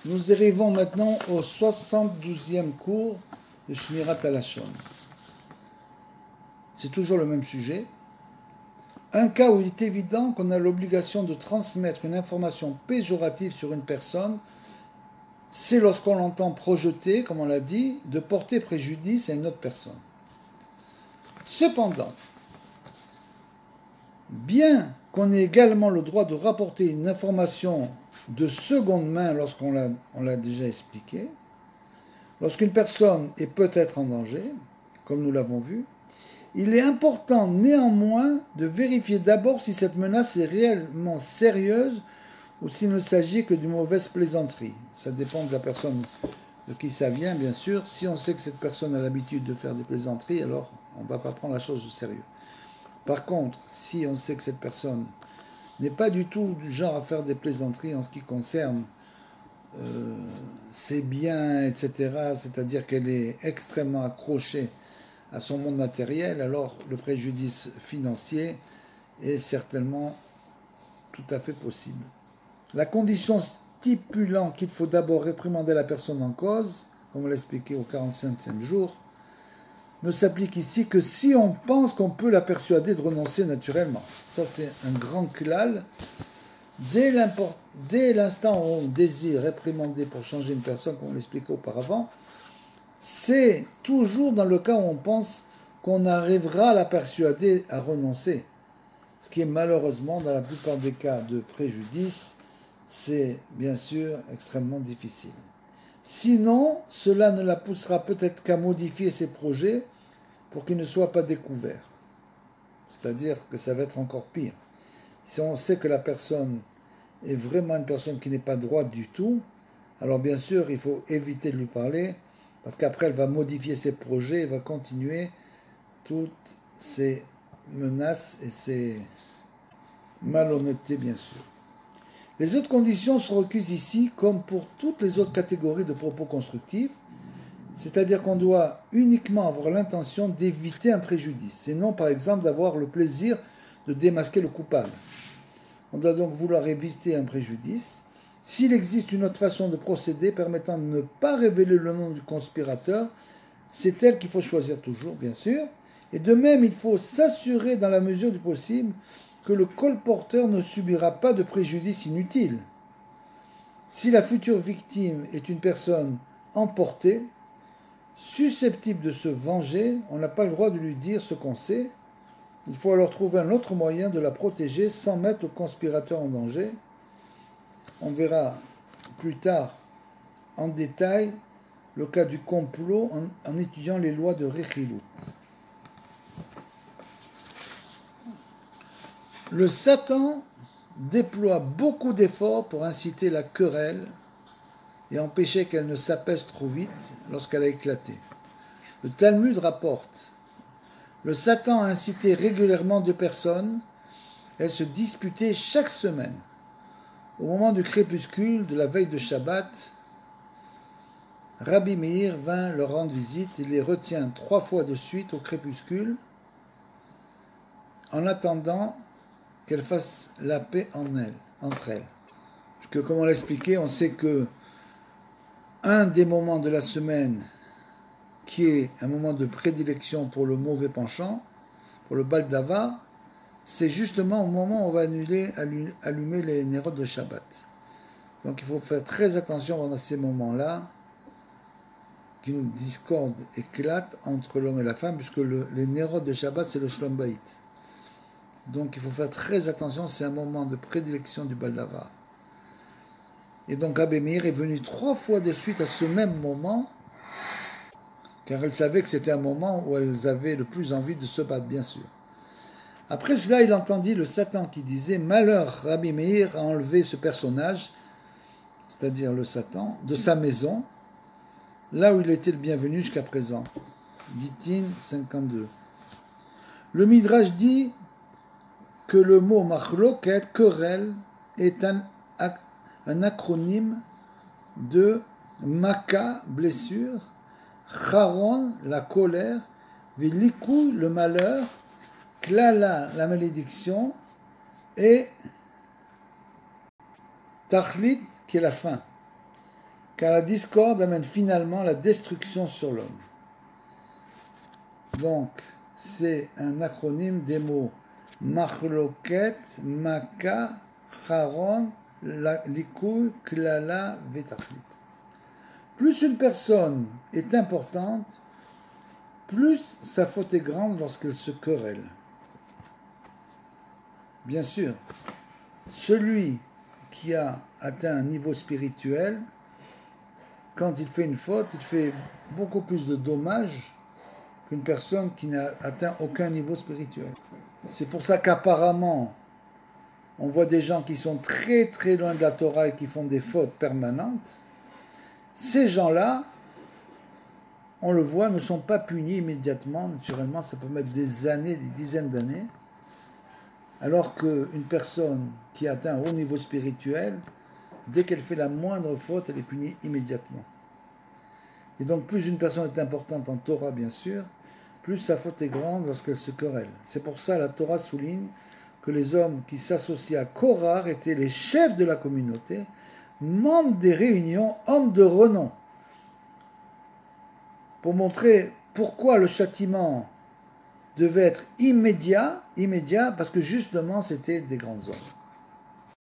Nous arrivons maintenant au 72e cours de Shmirat HaLashon. C'est toujours le même sujet. Un cas où il est évident qu'on a l'obligation de transmettre une information péjorative sur une personne, c'est lorsqu'on l'entend projeter, comme on l'a dit, de porter préjudice à une autre personne. Cependant, bien qu'on ait également le droit de rapporter une information de seconde main lorsqu'on l'a déjà expliqué, lorsqu'une personne est peut-être en danger, comme nous l'avons vu, il est important néanmoins de vérifier d'abord si cette menace est réellement sérieuse ou s'il ne s'agit que d'une mauvaise plaisanterie. Ça dépend de la personne de qui ça vient, bien sûr. Si on sait que cette personne a l'habitude de faire des plaisanteries, alors on ne va pas prendre la chose au sérieux. Par contre, si on sait que cette personne n'est pas du tout du genre à faire des plaisanteries en ce qui concerne ses biens, etc., c'est-à-dire qu'elle est extrêmement accrochée à son monde matériel, alors le préjudice financier est certainement tout à fait possible. La condition stipulant qu'il faut d'abord réprimander la personne en cause, comme on l'a expliqué au 45e jour, ne s'applique ici que si on pense qu'on peut la persuader de renoncer naturellement. Ça, c'est un grand klal. Dès l'instant où on désire réprimander pour changer une personne, comme on l'expliquait auparavant, c'est toujours dans le cas où on pense qu'on arrivera à la persuader à renoncer. Ce qui est malheureusement, dans la plupart des cas de préjudice, c'est bien sûr extrêmement difficile. Sinon, cela ne la poussera peut-être qu'à modifier ses projets pour qu'ils ne soient pas découverts. C'est-à-dire que ça va être encore pire. Si on sait que la personne est vraiment une personne qui n'est pas droite du tout, alors bien sûr, il faut éviter de lui parler, parce qu'après, elle va modifier ses projets, elle va continuer toutes ces menaces et ces malhonnêtetés, bien sûr. Les autres conditions sont requises ici, comme pour toutes les autres catégories de propos constructifs, c'est-à-dire qu'on doit uniquement avoir l'intention d'éviter un préjudice, et non par exemple d'avoir le plaisir de démasquer le coupable. On doit donc vouloir éviter un préjudice. S'il existe une autre façon de procéder permettant de ne pas révéler le nom du conspirateur, c'est elle qu'il faut choisir toujours, bien sûr. Et de même, il faut s'assurer dans la mesure du possible que le colporteur ne subira pas de préjudice inutile. Si la future victime est une personne emportée, susceptible de se venger, on n'a pas le droit de lui dire ce qu'on sait. Il faut alors trouver un autre moyen de la protéger sans mettre le conspirateur en danger. On verra plus tard en détail le cas du complot en étudiant les lois de Rechilut. Le Satan déploie beaucoup d'efforts pour inciter la querelle et empêcher qu'elle ne s'apaise trop vite lorsqu'elle a éclaté. Le Talmud rapporte: le Satan a incité régulièrement deux personnes, elles se disputaient chaque semaine. Au moment du crépuscule de la veille de Shabbat, Rabbi Meir vint leur rendre visite et les retient 3 fois de suite au crépuscule en attendant qu'elles fassent la paix entre elles. Parce que, comme on l'a expliqué, on sait que un des moments de la semaine qui est un moment de prédilection pour le mauvais penchant, pour le Bal Davar, c'est justement au moment où on va allumer les Nérot de Shabbat. Donc il faut faire très attention pendant ces moments-là, qu'une discorde éclate entre l'homme et la femme, puisque les Nérot de Shabbat, c'est le Shlom Bayit. Donc il faut faire très attention, c'est un moment de prédilection du Bal Davar. Et donc Rabbi Meir est venu 3 fois de suite à ce même moment, car elle savait que c'était un moment où elles avaient le plus envie de se battre, bien sûr. Après cela, il entendit le Satan qui disait: malheur, Rabbi Meir a enlevé ce personnage, c'est-à-dire le Satan, de sa maison, là où il était le bienvenu jusqu'à présent. Gittin 52. Le Midrash dit que le mot machloket, querelle, est un acronyme de Maka, blessure, Charon, la colère, Vilikou, le malheur, Klala, la malédiction, et Tachlit, qui est la fin. car la discorde amène finalement la destruction sur l'homme. Donc, c'est un acronyme des mots Machloket, Maka, Charon, Likud, Klala, Vetachlit. Plus une personne est importante, plus sa faute est grande lorsqu'elle se querelle. Bien sûr, celui qui a atteint un niveau spirituel, quand il fait une faute, il fait beaucoup plus de dommages qu'une personne qui n'a atteint aucun niveau spirituel. C'est pour ça qu'apparemment, on voit des gens qui sont très très loin de la Torah et qui font des fautes permanentes. Ces gens-là, on le voit, ne sont pas punis immédiatement. Naturellement, ça peut mettre des années, des dizaines d'années. Alors qu'une personne qui atteint un haut niveau spirituel, dès qu'elle fait la moindre faute, elle est punie immédiatement. Et donc, plus une personne est importante en Torah, bien sûr, plus sa faute est grande lorsqu'elle se querelle. C'est pour ça que la Torah souligne que les hommes qui s'associaient à Korah étaient les chefs de la communauté, membres des réunions, hommes de renom. Pour montrer pourquoi le châtiment devait être immédiat, parce que justement c'était des grands hommes.